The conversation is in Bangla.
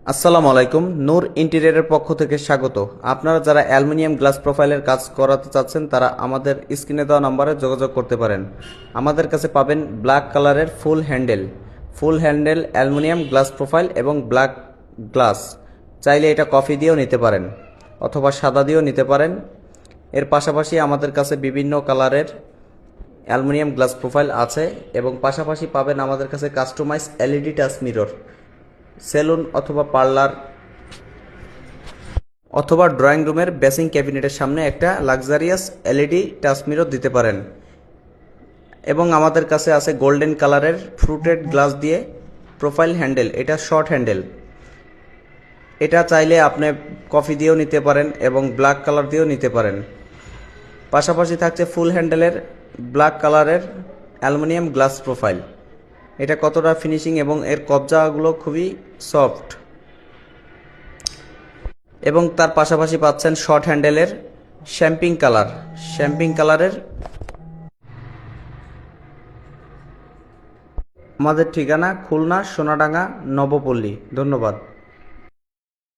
আসসালামু আলাইকুম, নূর ইন্টেরিয়রের পক্ষ থেকে স্বাগত। আপনারা যারা অ্যালুমিনিয়াম গ্লাস প্রোফাইলের কাজ করাতে চাচ্ছেন তারা আমাদের স্ক্রিনে দেওয়া নম্বরে যোগাযোগ করতে পারেন। আমাদের কাছে পাবেন ব্ল্যাক কালারের ফুল হ্যান্ডেল অ্যালুমিনিয়াম গ্লাস প্রোফাইল এবং ব্ল্যাক গ্লাস। চাইলে এটা কফি দিয়েও নিতে পারেন অথবা সাদা দিয়েও নিতে পারেন। এর পাশাপাশি আমাদের কাছে বিভিন্ন কালারের অ্যালুমিনিয়াম গ্লাস প্রোফাইল আছে এবং পাশাপাশি পাবেন আমাদের কাছে customize LED touch mirror. Salon অথবা পার্লার অথবা ড্রয়িং রুমের বেসিং ক্যাবিনেটের সামনে একটা লাক্সারিয়াস এলইডি টাচ মিরর দিতে পারেন। এবং আমাদের কাছে আছে গোল্ডেন কালারের ফ্রুটেড গ্লাস দিয়ে প্রোফাইল হ্যান্ডেল, এটা শর্ট হ্যান্ডেল। এটা চাইলে আপনি কফি দিয়েও নিতে পারেন এবং ব্ল্যাক কালার দিয়েও নিতে পারেন। পাশাপাশি থাকছে ফুল হ্যান্ডেলের ব্ল্যাক কালারের অ্যালুমিনিয়াম গ্লাস প্রোফাইল। এটা কতটা ফিনিশিং এবং এর কবজাগুলো খুবই সফট। এবং তার পাশাপাশি পাচ্ছেন শর্ট হ্যান্ডেলের শ্যাম্পিং কালারের। আমাদের ঠিকানা খুলনা সোনাডাঙ্গা নবপল্লী। ধন্যবাদ।